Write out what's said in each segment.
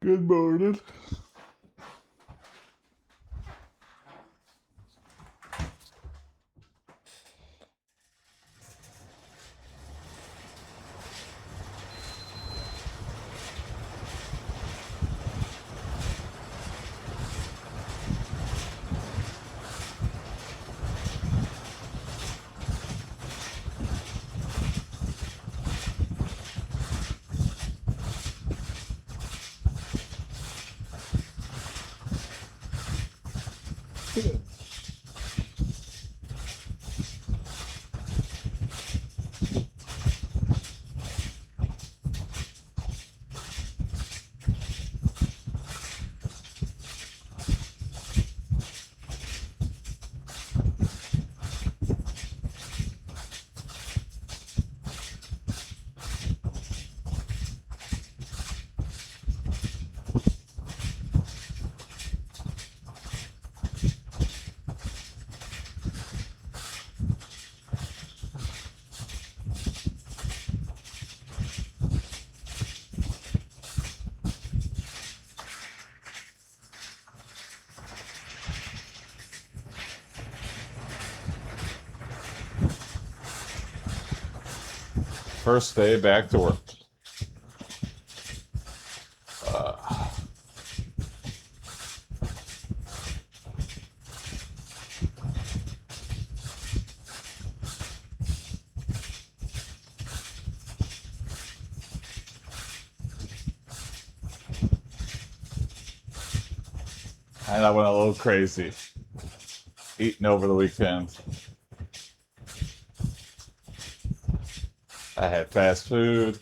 Good morning. First day back to work. And I went a little crazy eating over the weekend. I had fast food.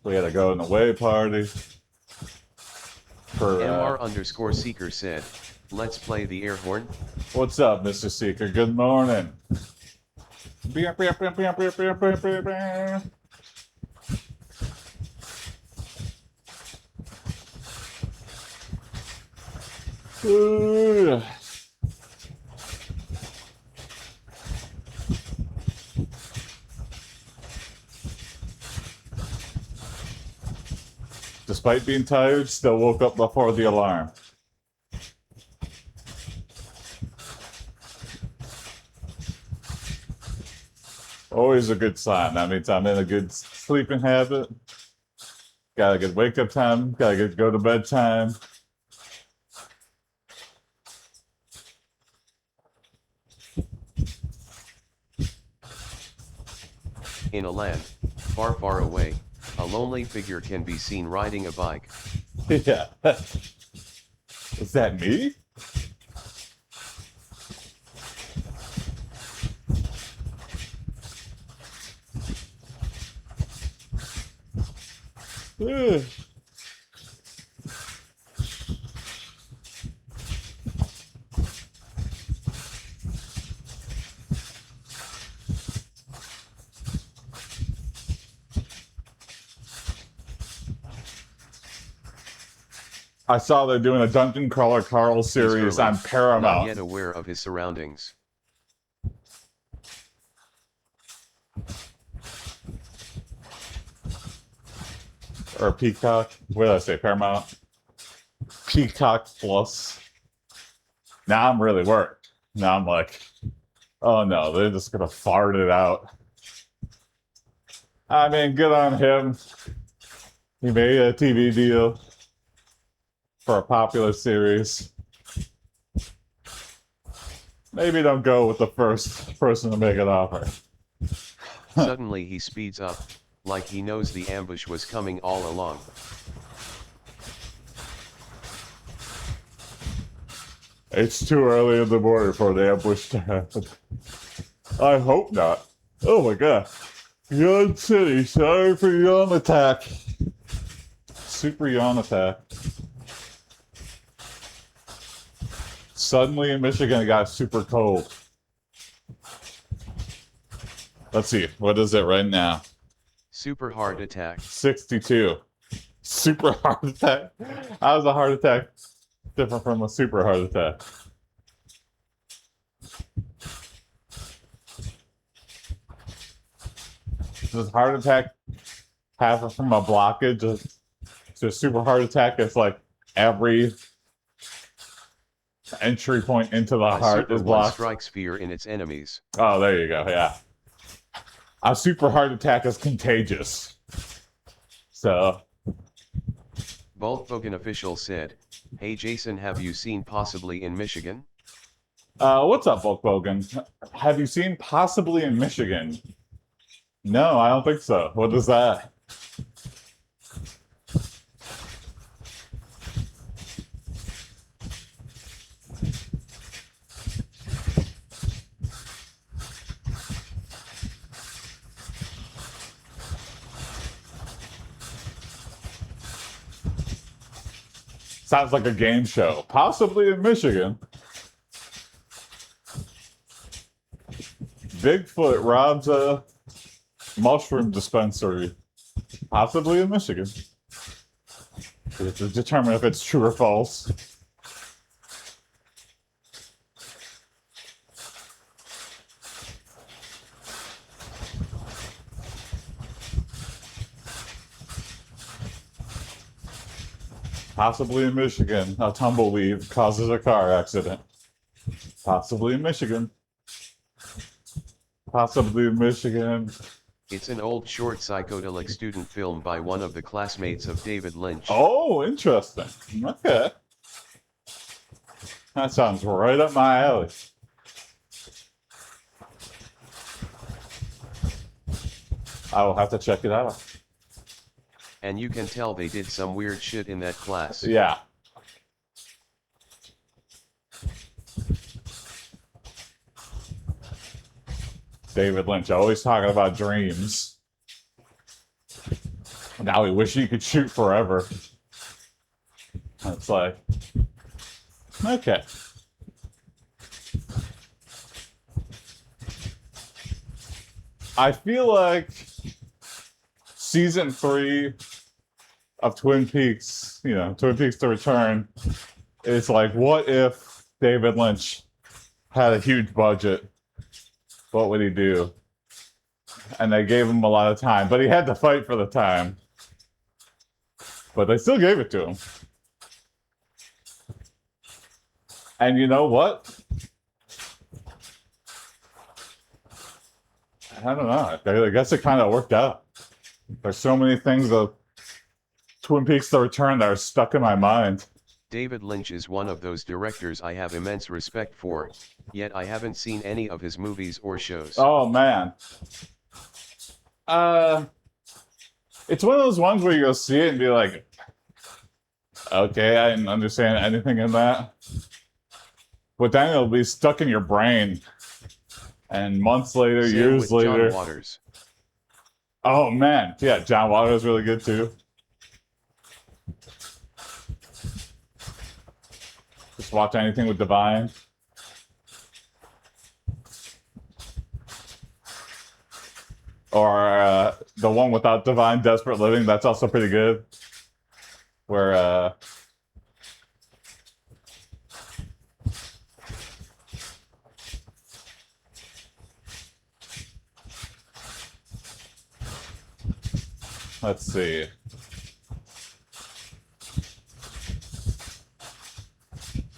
We had to go in the away party. For MR_Seeker said, let's play the air horn. What's up, Mr. Seeker? Good morning. Despite being tired, still woke up before the alarm. Always a good sign. That means I'm in a good sleeping habit. Got a good wake up time. Got a good go to bed time. In a land far, far away, a lonely figure can be seen riding a bike. Yeah. Is that me? Ugh. I saw they're doing a Dungeon Crawler Carl series on Paramount. Not yet aware of his surroundings. Or Peacock. What did I say? Paramount? Peacock Plus. Now I'm really worried. Now I'm like, oh no, they're just gonna fart it out. I mean, good on him. He made a TV deal for a popular series. Maybe don't go with the first person to make an offer. Suddenly he speeds up, like he knows the ambush was coming all along. It's too early in the morning for the ambush to happen. I hope not. Oh my god. Yawn City, sorry for yawn attack. Super yawn attack. Suddenly in Michigan it got super cold. Let's see, what is it right now? Super heart attack. 62. Super heart attack? How is a heart attack different from a super heart attack? Does heart attack happen from a blockage So super hard attack is like every entry point into the A heart super is one blocked. strikes fear in its enemies. Oh, there you go. Yeah. A super hard attack is contagious. So, Bulkbogan official said, "Hey Jason, have you seen Possibly in Michigan?" what's up, Bulk Bogan? Have you seen Possibly in Michigan? No, I don't think so. What is that? Sounds like a game show. Possibly in Michigan. Bigfoot robs a mushroom dispensary. Possibly in Michigan. We have to determine if it's true or false. Possibly in Michigan, a tumbleweed causes a car accident. Possibly in Michigan. Possibly in Michigan. It's an old short psychedelic student film by one of the classmates of David Lynch. Oh, interesting. Okay. That sounds right up my alley. I will have to check it out. And you can tell they did some weird shit in that class. Yeah. David Lynch always talking about dreams. Now we wish he could shoot forever. It's like, okay. I feel like season 3 of Twin Peaks, Twin Peaks: The Return, it's like, what if David Lynch had a huge budget? What would he do? And they gave him a lot of time, but he had to fight for the time. But they still gave it to him. And you know what? I don't know. I guess it kind of worked out. There's so many things of Twin Peaks: The Return that are stuck in my mind. David Lynch is one of those directors I have immense respect for, yet I haven't seen any of his movies or shows. Oh, man. It's one of those ones where you go see it and be like, okay, I didn't understand anything in that. But then it'll be stuck in your brain. And months later, Same years with later. John Waters. Oh, man. Yeah, John Waters is really good, too. Just watch anything with Divine. Or the one without Divine, Desperate Living. That's also pretty good. Where let's see.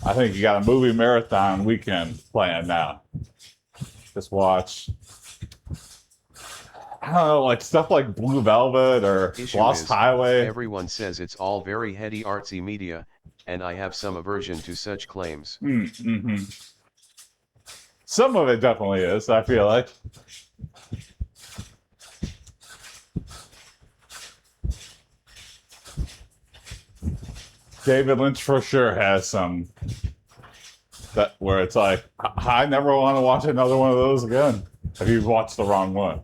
I think you got a movie marathon weekend planned now. Just watch, I don't know, like stuff like Blue Velvet or Issue Lost is, Highway. Everyone says it's all very heady artsy media, and I have some aversion to such claims. Mm-hmm. Some of it definitely is, I feel like. David Lynch for sure has some that where it's like, I never want to watch another one of those again. Have you watched the wrong one?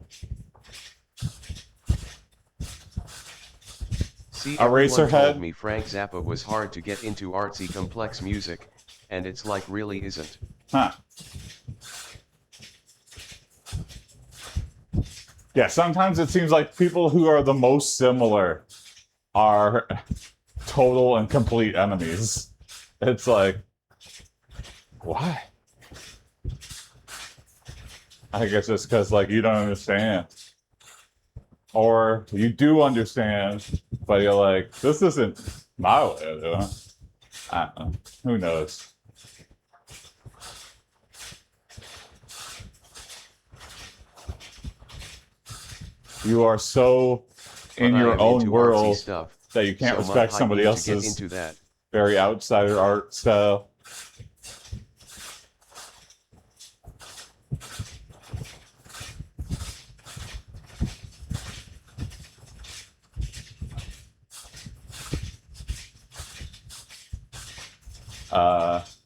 See, Eraserhead? everyone told me Frank Zappa was hard to get into artsy complex music, and it's like really isn't. Huh. Yeah, sometimes it seems like people who are the most similar are total and complete enemies. It's like, why? I guess it's because, like, you don't understand. or you do understand, but you're like, this isn't my way of doing it. I don't know. Who knows? You are so in But I your am own into artsy world stuff, that you can't so respect might somebody need to get else's into that. very outsider art style.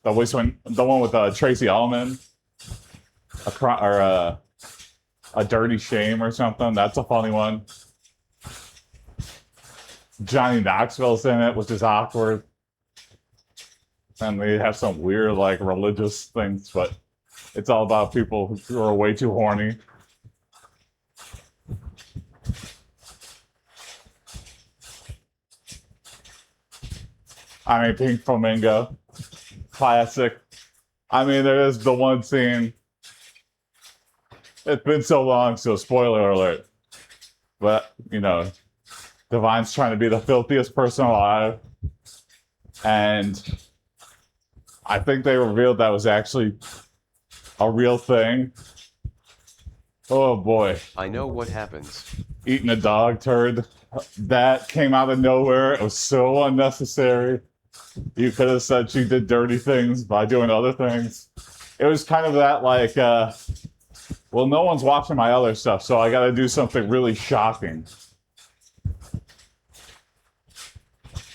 The one with Tracy Ullman, or a Dirty Shame or something. That's a funny one. Johnny Knoxville's in it, which is awkward, and they have some weird like religious things, but it's all about people who are way too horny. I mean, Pink Flamingo, classic. I mean, there is the one scene. It's been so long, so spoiler alert. But, you know, Divine's trying to be the filthiest person alive. And I think they revealed that was actually a real thing. Oh boy. I know what happens. Eating a dog turd. That came out of nowhere. It was so unnecessary. You could have said she did dirty things by doing other things. It was kind of that like, well, no one's watching my other stuff, so I got to do something really shocking.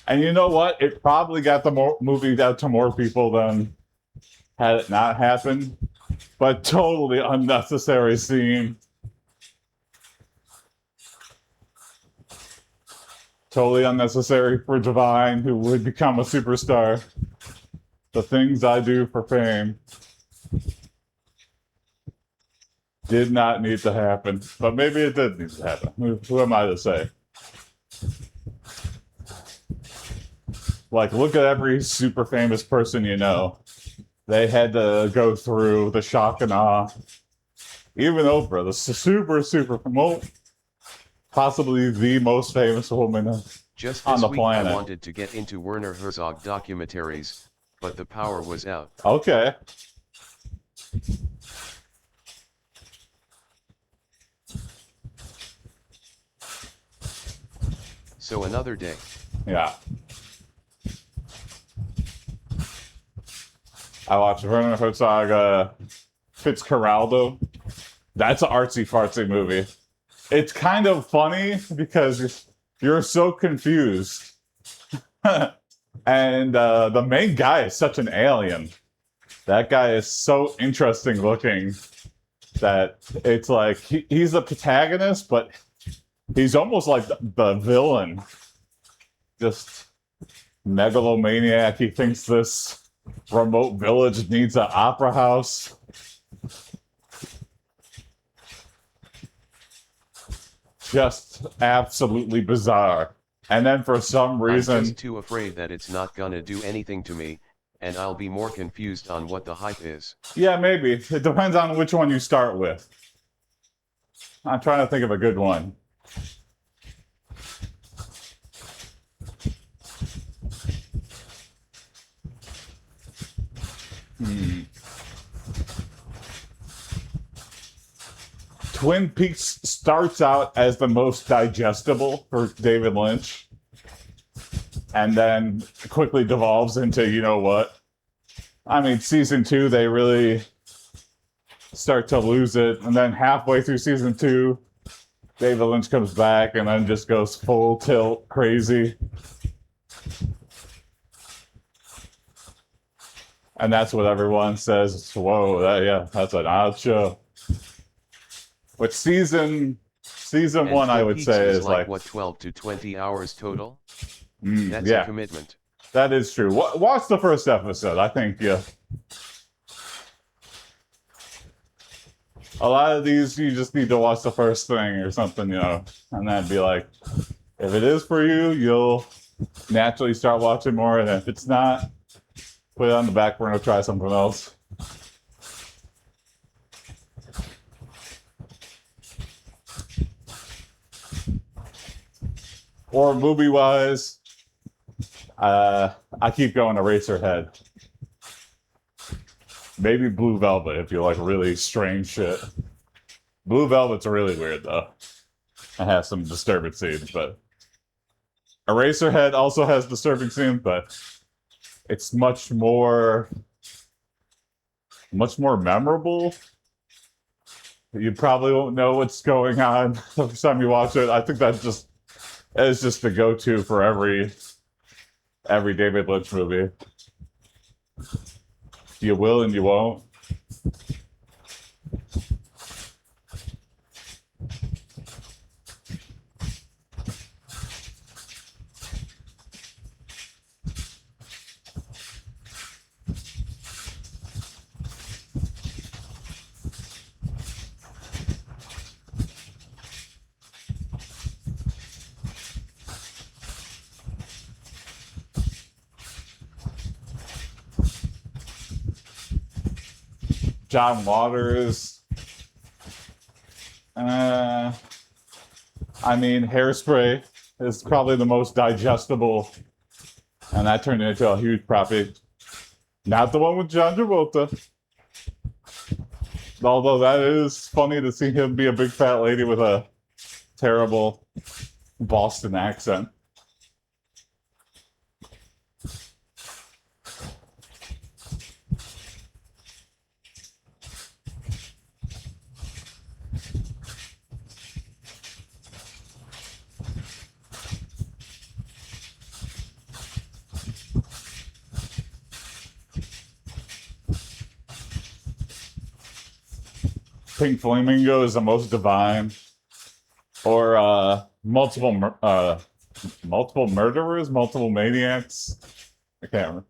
And you know what? It probably got the movie out to more people than had it not happened. But totally unnecessary scene. Totally unnecessary for Divine, who would become a superstar. The things I do for fame did not need to happen. But maybe it did need to happen. Who am I to say? Like, look at every super famous person you know. They had to go through the shock and awe. Even Oprah, the super, possibly the most famous woman Just on this the week planet. I wanted to get into Werner Herzog documentaries, but the power was out. Okay. So another day. Yeah. I watched Werner Herzog, Fitzcarraldo. That's an artsy fartsy movie. It's kind of funny because you're so confused. And the main guy is such an alien. That guy is so interesting looking that it's like he's the protagonist, but he's almost like the villain. Just megalomaniac. He thinks this remote village needs an opera house. Just absolutely bizarre. And then for some reason, I'm just too afraid that it's not gonna do anything to me, and I'll be more confused on what the hype is. yeah, maybe. It depends on which one you start with. I'm trying to think of a good one. Twin Peaks starts out as the most digestible for David Lynch, and then quickly devolves into, you know what? I mean, season 2, they really start to lose it, and then halfway through season 2, David Lynch comes back and then just goes full tilt crazy. And that's what everyone says. Whoa, that's an odd show. But season And 1, I Twin would Peaks say, is is like what, 12 to 20 hours total? That's yeah, a commitment. that is true. Watch the first episode. I think a lot of these you just need to watch the first thing or something, you know, and then be like, if it is for you, you'll naturally start watching more, and if it's not, put it on the back burner, try something else. Or movie wise, I keep going Eraserhead. Maybe Blue Velvet if you like really strange shit. Blue Velvet's really weird though. It has some disturbing scenes, but Eraserhead also has disturbing scenes, but it's much more memorable. You probably won't know what's going on the first time you watch it. I think that's just it's just the go-to for every David Lynch movie. You will and you won't. John Waters. I mean, Hairspray is probably the most digestible, and that turned into a huge profit. Not the one with John Travolta. Although that is funny to see him be a big fat lady with a terrible Boston accent. Pink Flamingo is the most divine, or multiple murderers, multiple maniacs. I can't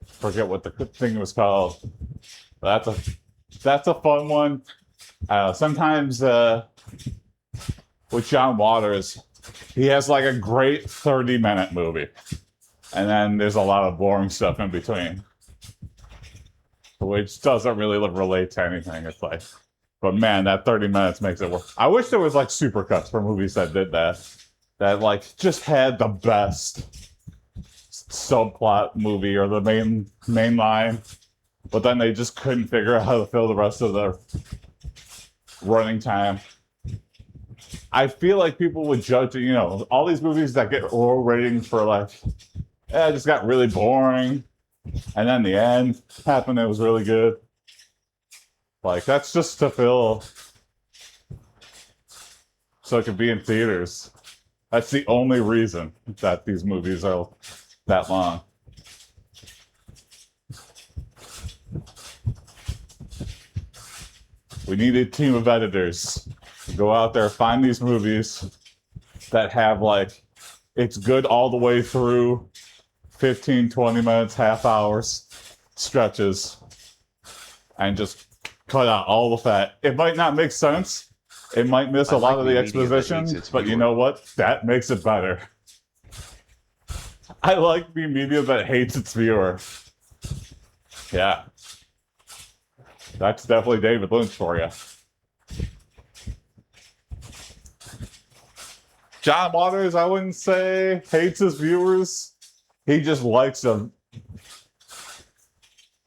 forget what the thing was called. That's a fun one. Sometimes with John Waters, he has like a great 30-minute movie, and then there's a lot of boring stuff in between, which doesn't really relate to anything. It's like, but man, that 30 minutes makes it work. I wish there was like supercuts for movies that did that like just had the best subplot movie or the main line, but then they just couldn't figure out how to fill the rest of the running time. I feel like people would judge, all these movies that get low ratings for like, it just got really boring. And then the end happened, it was really good. Like, that's just to fill so it could be in theaters. That's the only reason that these movies are that long. We need a team of editors to go out there, find these movies that have like, it's good all the way through 15, 20 minutes, half hours, stretches, and just cut out all the fat. It might not make sense. It might miss a lot of the exposition, but you know what? That makes it better. I like the media that hates its viewer. Yeah. That's definitely David Lynch for you. John Waters, I wouldn't say hates his viewers. He just likes a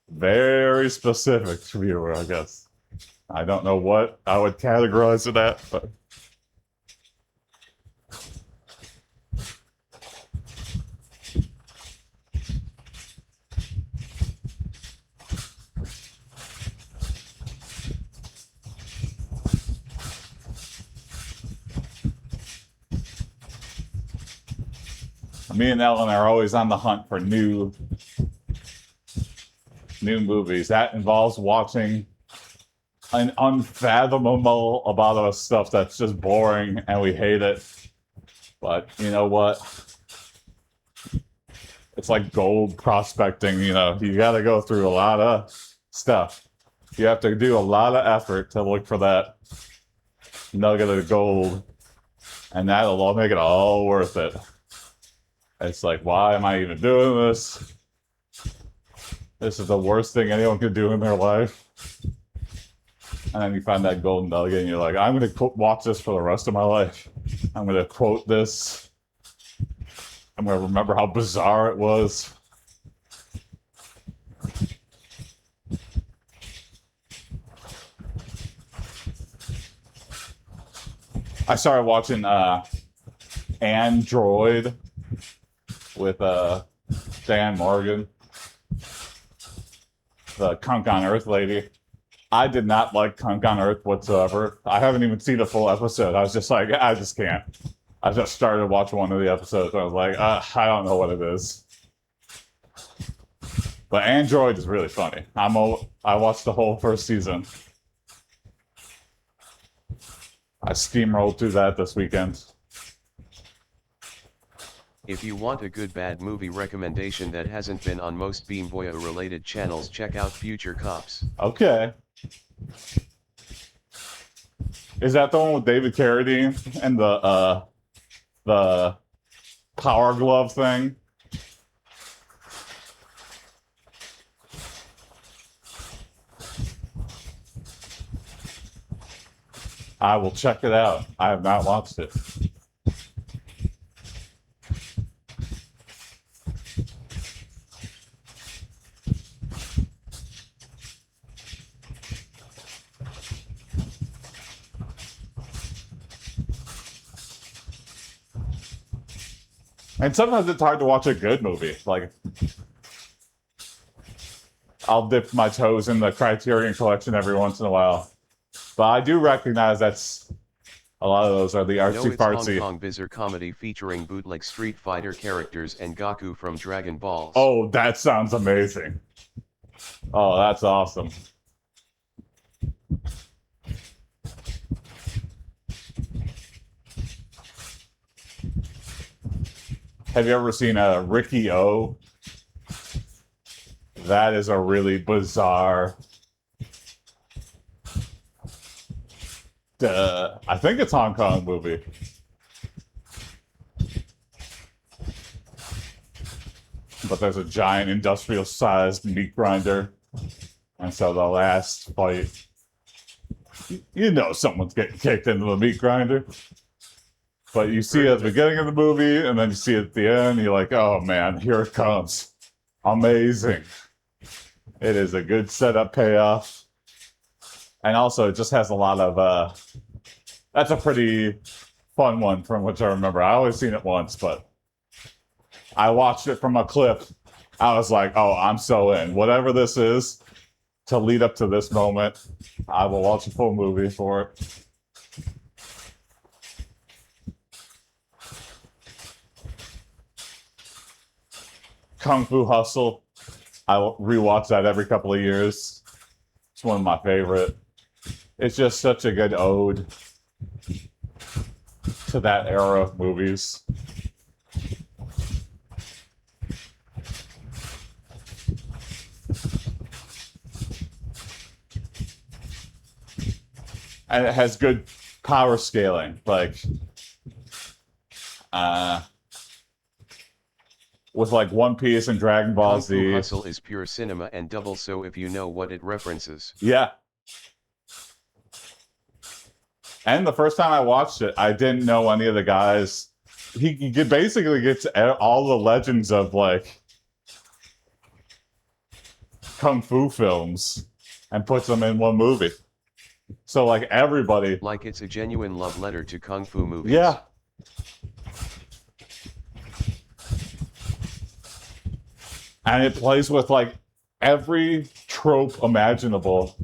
very specific viewer, I guess. I don't know what I would categorize it at, but me and Ellen are always on the hunt for new movies. That involves watching an unfathomable amount of stuff that's just boring and we hate it. But you know what? It's like gold prospecting, you gotta go through a lot of stuff. You have to do a lot of effort to look for that nugget of gold, and that'll all make it all worth it. It's like, why am I even doing this? This is the worst thing anyone could do in their life. And then you find that golden nugget and you're like, I'm going to watch this for the rest of my life. I'm going to quote this. I'm going to remember how bizarre it was. I started watching Android with Dan Morgan, the Kunk on Earth lady. I did not like Kunk on Earth whatsoever. I haven't even seen a full episode. I was just like, I just can't. I just started watching one of the episodes. And I was like, I don't know what it is. But Android is really funny. I watched the whole first season. I steamrolled through that this weekend. If you want a good bad movie recommendation that hasn't been on most Beam Boya related channels, check out Future Cops. Okay. Is that the one with David Carradine and the Power Glove thing? I will check it out. I have not watched it. And sometimes it's hard to watch a good movie. Like, I'll dip my toes in the Criterion Collection every once in a while. But I do recognize that's a lot of those are the No, it's artsy-fartsy. Hong Kong bizarre comedy featuring bootleg Street Fighter characters and Goku from Dragon Balls. Oh, that sounds amazing. Oh, that's awesome. Have you ever seen a Ricky O? That is a really bizarre. I think it's Hong Kong movie. But there's a giant industrial-sized meat grinder, and so the last fight, you know, someone's getting kicked into the meat grinder. But you see it at the beginning of the movie, and then you see it at the end, and you're like, oh man, here it comes. Amazing. It is a good setup payoff. And also, it just has a lot of, that's a pretty fun one from which I remember. I only seen it once, but I watched it from a clip. I was like, oh, I'm so in. Whatever this is to lead up to this moment, I will watch a full movie for it. Kung Fu Hustle. I rewatch that every couple of years. It's one of my favorite. It's just such a good ode to that era of movies. And it has good power scaling, like with like One Piece and Dragon Ball Kung Z. Fu Hustle is pure cinema and double so if you know what it references. Yeah. And the first time I watched it, I didn't know any of the guys. He basically gets all the legends of like Kung Fu films and puts them in one movie. So like everybody. Like it's a genuine love letter to Kung Fu movies. Yeah. And it plays with like every trope imaginable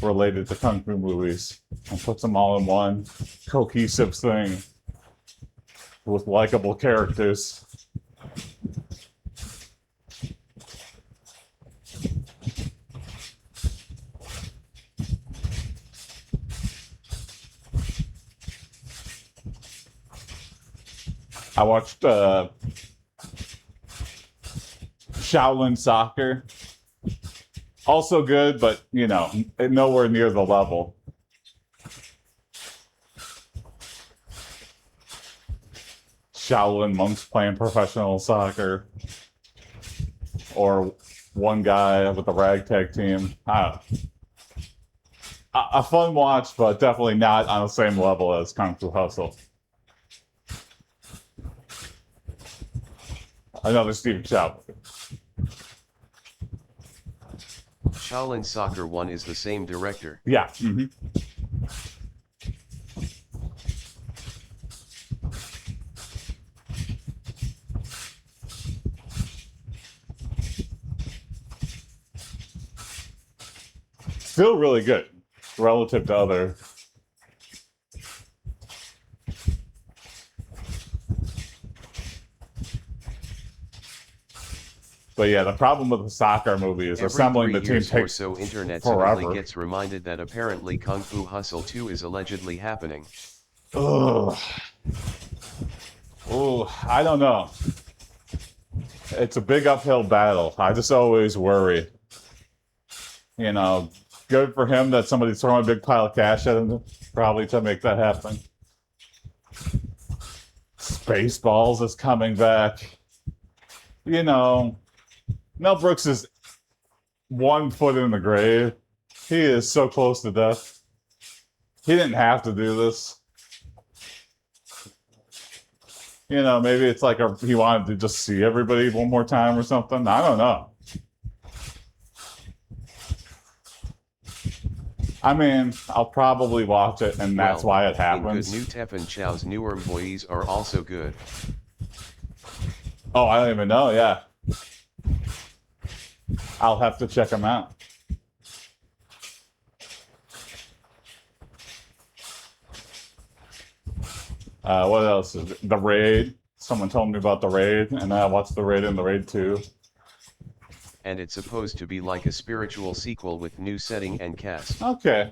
related to Kung Fu movies and puts them all in one cohesive thing with likable characters. I watched Shaolin Soccer. Also good, but, you know, nowhere near the level. Shaolin monks playing professional soccer. Or one guy with a ragtag team. A fun watch, but definitely not on the same level as Kung Fu Hustle. Another Stephen Chow movie. Shaolin Soccer 1 is the same director. Yeah. Mm-hmm. Still really good relative to other. But yeah, the problem with the soccer movie is Every assembling 3 the team years or takes so internet forever. suddenly gets reminded that apparently Kung Fu Hustle 2 is allegedly happening. Ugh. Oh, I don't know. It's a big uphill battle. I just always worry. You know, good for him that somebody's throwing a big pile of cash at him, probably to make that happen. Spaceballs is coming back. You know, Mel Brooks is 1 foot in the grave. He is so close to death. He didn't have to do this. You know, maybe it's like he wanted to just see everybody one more time or something. I don't know. I mean, I'll probably watch it, and that's why it happens. In good, New Tep and Chow's newer movies are also good. Oh, I don't even know. Yeah, I'll have to check them out. What else? The Raid. Someone told me about The Raid, and I watched The Raid and The Raid 2. And it's supposed to be like a spiritual sequel with new setting and cast. Okay.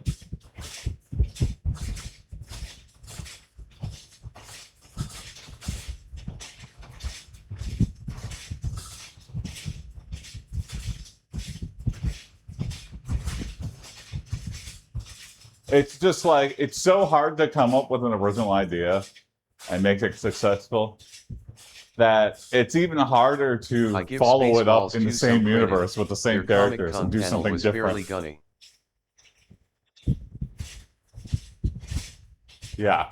It's just like, it's so hard to come up with an original idea and make it successful that it's even harder to follow it up in the same universe with the same characters and do something different. Yeah.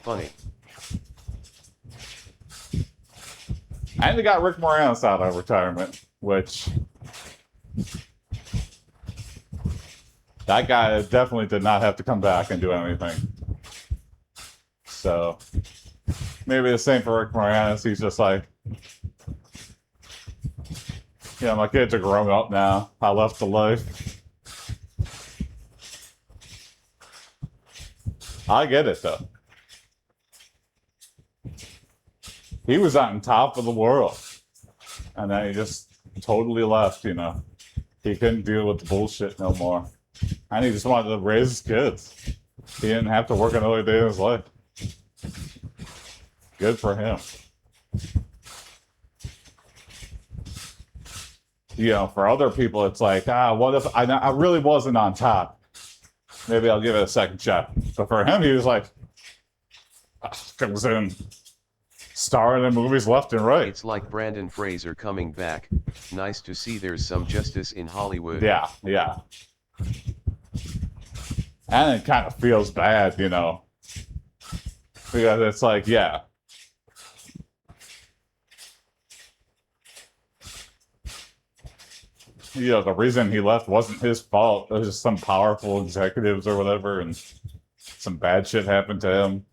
Funny. And they got Rick Moranis out of retirement, which that guy definitely did not have to come back and do anything. So maybe the same for Rick Moranis. He's just like, yeah, my kids are grown up now. I left the life. I get it though. He was on top of the world, and then he just totally left. You know, he couldn't deal with the bullshit no more, and he just wanted to raise his kids. He didn't have to work another day in his life. Good for him. You know, for other people, it's like, what if I really wasn't on top? Maybe I'll give it a second shot. But for him, he was like, comes in, starring in movies left and right. It's like Brandon Fraser coming back. Nice to see there's some justice in Hollywood. Yeah, yeah. And it kind of feels bad, you know. Because it's like, yeah. You know, the reason he left wasn't his fault. It was just some powerful executives or whatever, and some bad shit happened to him.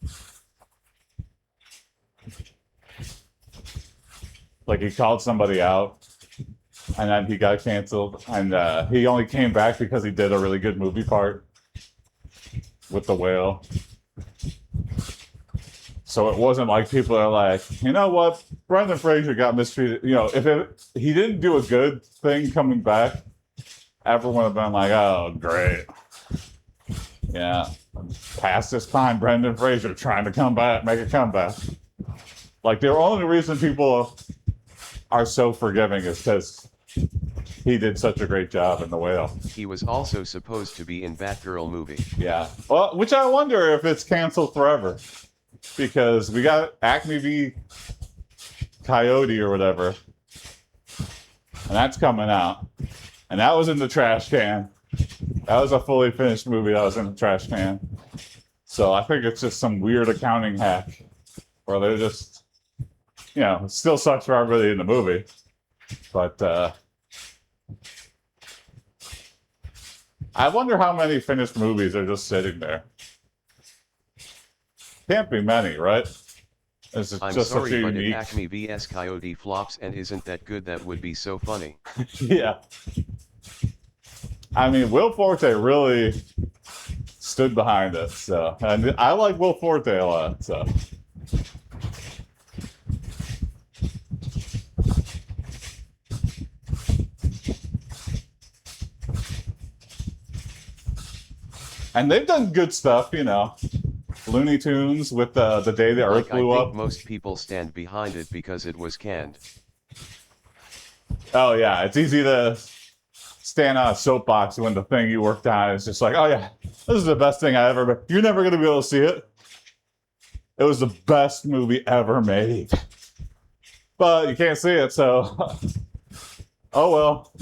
Like, he called somebody out, and then he got canceled, and he only came back because he did a really good movie part with The Whale. So it wasn't like people are like, you know what, Brendan Fraser got mistreated. You know, if he didn't do a good thing coming back, everyone would have been like, oh, great. Yeah, past this time, Brendan Fraser trying to come back, make a comeback. Like, the only reason people are so forgiving is because he did such a great job in The Whale. He was also supposed to be in Batgirl movie. Yeah, well, which I wonder if it's canceled forever. Because we got Acme v. Coyote or whatever. And that's coming out. And that was in the trash can. That was a fully finished movie that was in the trash can. So I think it's just some weird accounting hack where they're just you know, it still sucks for everybody in the movie. But I wonder how many finished movies are just sitting there. Can't be many, right? It's I'm just sorry, a few but unique. if Acme vs Coyote flops and isn't that good, that would be so funny. Yeah. I mean, Will Forte really stood behind it, so, and I like Will Forte a lot, so. And they've done good stuff, you know. Looney Tunes with the day the Earth Like, I blew think up. most people stand behind it because it was canned. Oh yeah, it's easy to stand on a soapbox when the thing you worked on is just like, oh yeah, this is the best thing I ever made. You're never gonna be able to see it. It was the best movie ever made. But you can't see it, so oh well.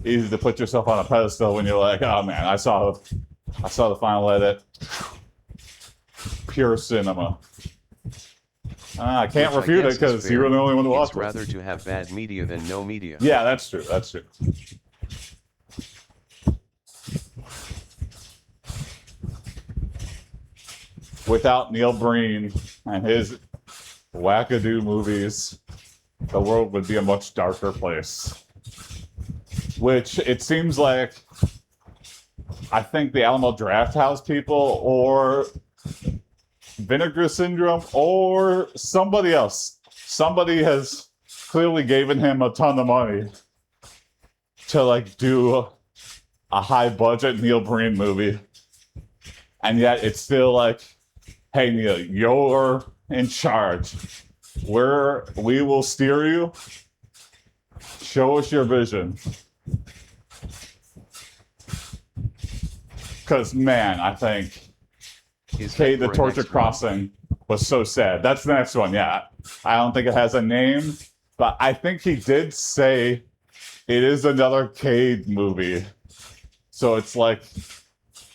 Easy to put yourself on a pedestal when you're like, oh man, I saw the final edit. Pure cinema. I can't Which I refute it guess is because you fair. were the only one to watch It's it. rather to have bad media than no media. Yeah, that's true. That's true. Without Neil Breen and his wackadoo movies, the world would be a much darker place. Which it seems like, I think the Alamo Drafthouse people or Vinegar Syndrome or somebody else. Somebody has clearly given him a ton of money to like do a high budget Neil Breen movie. And yet it's still like, hey Neil, you're in charge. We will steer you. Show us your vision. Because man, I think Is Cade that the for a Torture next one? Crossing was so sad. That's the next one, yeah. I don't think it has a name, but I think he did say it is another Cade movie. So it's like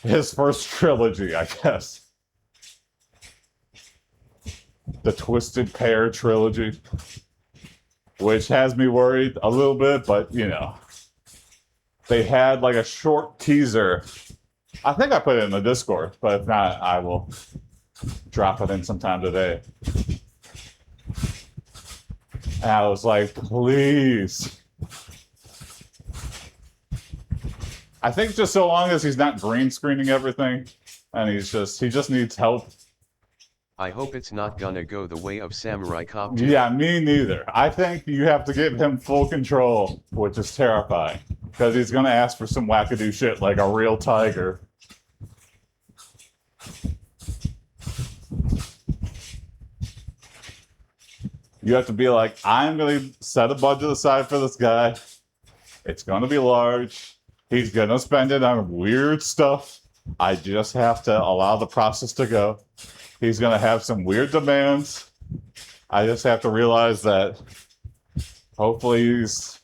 his first trilogy, I guess. The Twisted Pair trilogy, which has me worried a little bit, but you know, they had like a short teaser. I think I put it in the Discord, but if not, I will drop it in sometime today. And I was like, please. I think just so long as he's not green screening everything, and he just needs help. I hope it's not gonna go the way of Samurai Cop 2. Yeah, me neither. I think you have to give him full control, which is terrifying. Because he's going to ask for some wackadoo shit like a real tiger. You have to be like, I'm going to set a budget aside for this guy. It's going to be large. He's going to spend it on weird stuff. I just have to allow the process to go. He's going to have some weird demands. I just have to realize that hopefully he's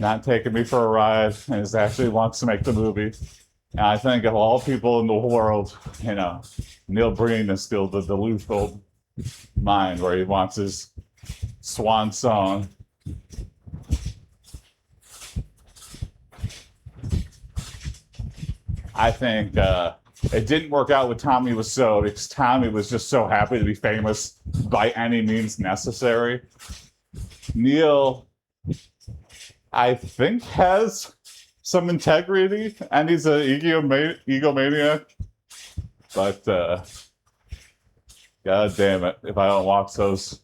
not taking me for a ride and is actually wants to make the movie. And I think of all people in the world, you know, Neil Breen is still the delusional mind where he wants his swan song. I think it didn't work out with Tommy Wiseau because Tommy was just so happy to be famous by any means necessary. Neil, I think, has some integrity, and he's an egomaniac. But God damn it, if I don't watch those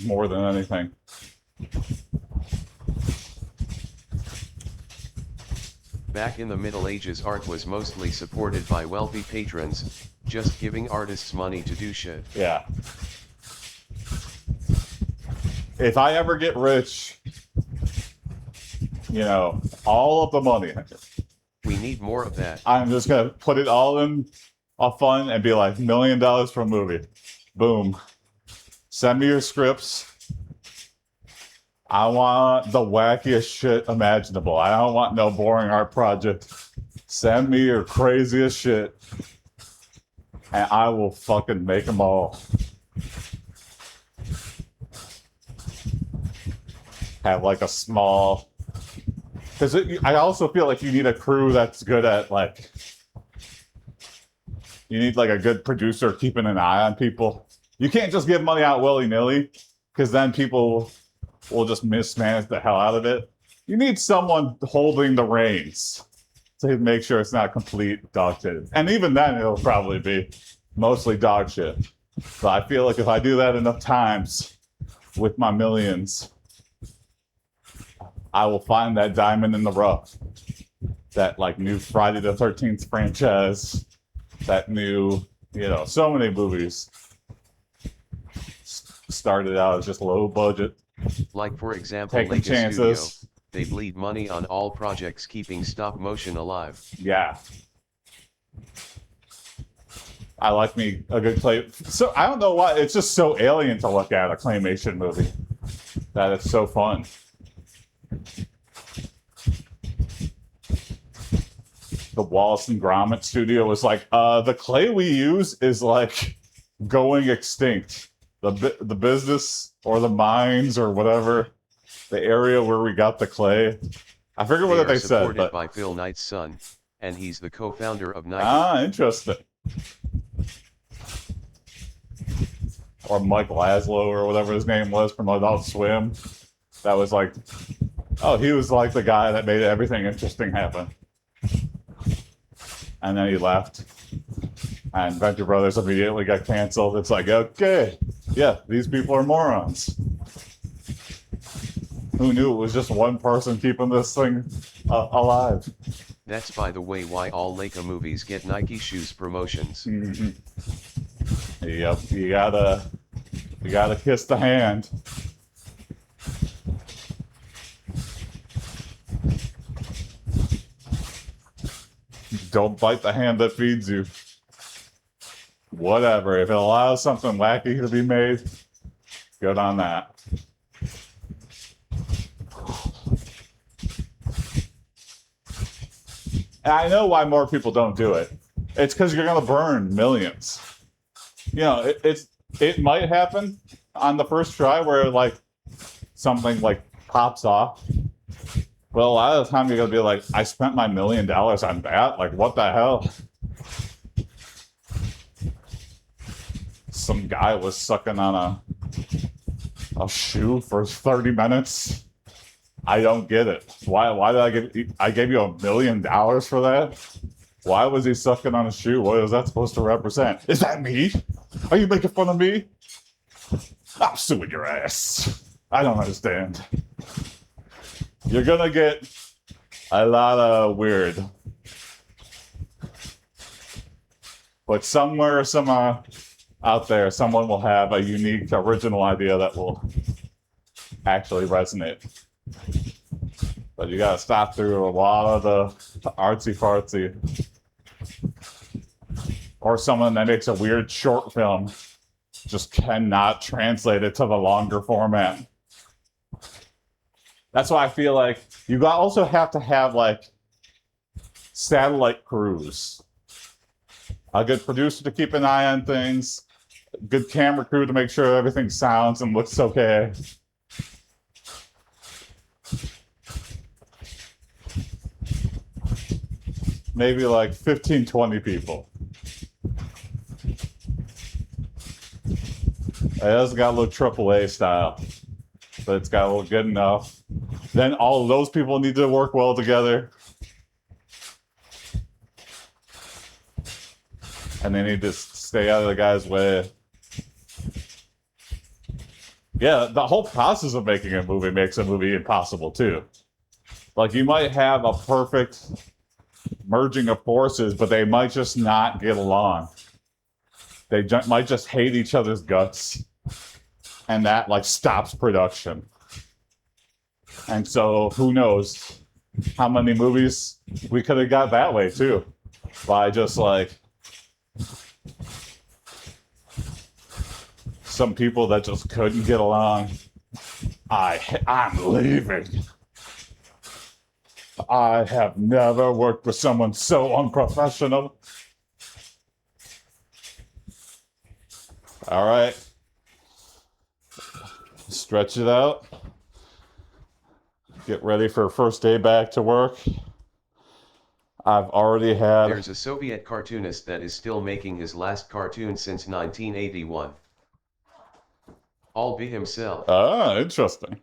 more than anything. Back in the Middle Ages, art was mostly supported by wealthy patrons, just giving artists money to do shit. Yeah. If I ever get rich, you know, all of the money, We need more of that. I'm just going to put it all in a fund and be like, $1 million for a movie. Boom. Send me your scripts. I want the wackiest shit imaginable. I don't want no boring art project. Send me your craziest shit. and I will fucking make them all. Have like a small, because I also feel like you need a crew that's good at like, you need like a good producer keeping an eye on people. You can't just give money out willy-nilly, because then people will just mismanage the hell out of it. You need someone holding the reins to make sure it's not complete dog shit. And even then, it'll probably be mostly dog shit. So I feel like if I do that enough times with my millions, I will find that diamond in the rough. That like new Friday the 13th franchise, that new, so many movies started out as just low budget. Like for example, Taking Leica chances. Studio, they bleed money on all projects keeping stop motion alive. Yeah. I like me a good play. So I don't know why, it's just so alien to look at a claymation movie. That it's so fun. The Wallace and Gromit studio was like, the clay we use is like going extinct. The business or the mines or whatever, the area where we got the clay. I forget what they said, Supported but by Phil Knight's son, and he's the co-founder of Nike. ah, interesting. Or Mike Laszlo or whatever his name was from Adult Swim. That was like, oh, he was like the guy that made everything interesting happen. And then he left. And Venture Brothers immediately got canceled. It's like, okay, yeah, these people are morons. Who knew it was just one person keeping this thing alive? That's, by the way, why all Leica movies get Nike shoes promotions. Mm-hmm. Yep, you gotta kiss the hand. Don't bite the hand that feeds you. Whatever. If it allows something wacky to be made, good on that. And I know why more people don't do it. It's because you're gonna burn millions. It might happen on the first try where like something like pops off. But a lot of the time you're gonna be like, I spent my $1 million on that? Like, what the hell? Some guy was sucking on a shoe for 30 minutes. I don't get it. Why did I gave you $1 million for that? Why was he sucking on a shoe? What is that supposed to represent? Is that me? Are you making fun of me? I'm suing your ass. I don't understand. You're gonna get a lot of weird. But somewhere, out there, someone will have a unique, original idea that will actually resonate. But you gotta stop through a lot of the artsy-fartsy. Or someone that makes a weird short film just cannot translate it to the longer format. That's why I feel like you also have to have like satellite crews. A good producer to keep an eye on things, a good camera crew to make sure everything sounds and looks okay. Maybe like 15, 20 people. It doesn't got to look AAA style, but it's got to look good enough. Then all of those people need to work well together. And they need to stay out of the guy's way. Yeah, the whole process of making a movie makes a movie impossible too. Like you might have a perfect merging of forces, but they might just not get along. They might just hate each other's guts. And that like stops production. And so who knows how many movies we could have got that way too. By just like some people that just couldn't get along. I'm leaving. I have never worked with someone so unprofessional. All right. Stretch it out. Get ready for first day back to work. I've already had... There's a Soviet cartoonist that is still making his last cartoon since 1981. All by himself. Ah, interesting.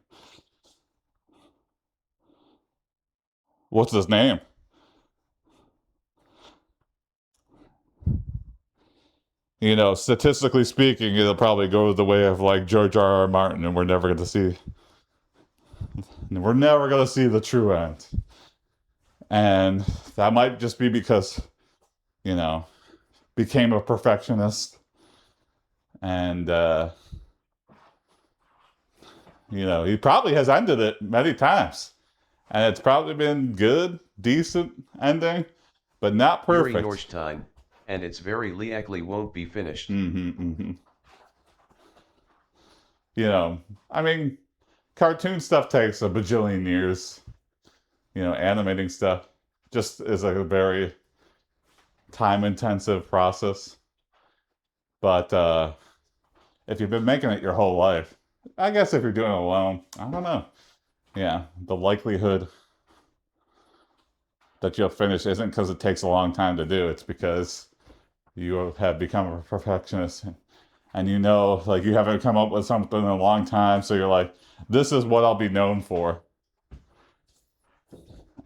What's his name? You know, statistically speaking, it'll probably go the way of like George R. R. Martin, and we're never going to see the true end. And that might just be because, you know, became a perfectionist, and you know, he probably has ended it many times, and it's probably been good, decent ending, but not perfect. Yuri Norstein, and it's very likely won't be finished. You know, I mean, cartoon stuff takes a bajillion years. You know, animating stuff just is a very time-intensive process. But if you've been making it your whole life, I guess if you're doing it alone, I don't know. Yeah, the likelihood that you'll finish isn't because it takes a long time to do. It's because you have become a perfectionist, and you know, like, you haven't come up with something in a long time, so you're like, this is what I'll be known for.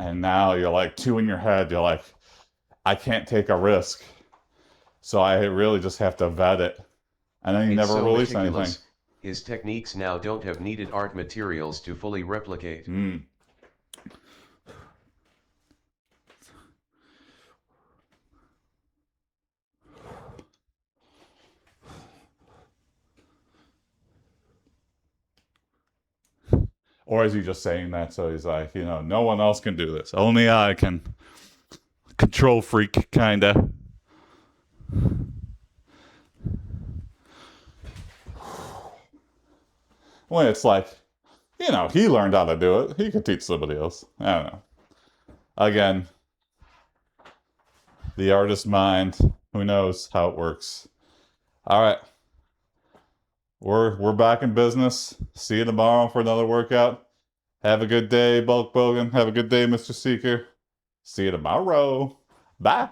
And now you're like, two in your head, you're like, I can't take a risk, so I really just have to vet it. And then you never release anything. His techniques now don't have needed art materials to fully replicate. Or is he just saying that so he's like, you know, no one else can do this. Only I can. Control freak, kinda. Well, it's like, you know, he learned how to do it. He could teach somebody else. I don't know. Again, the artist's mind. Who knows how it works? All right. We're back in business. See you tomorrow for another workout. Have a good day, Bulk Bogan. Have a good day, Mr. Seeker. See you tomorrow. Bye.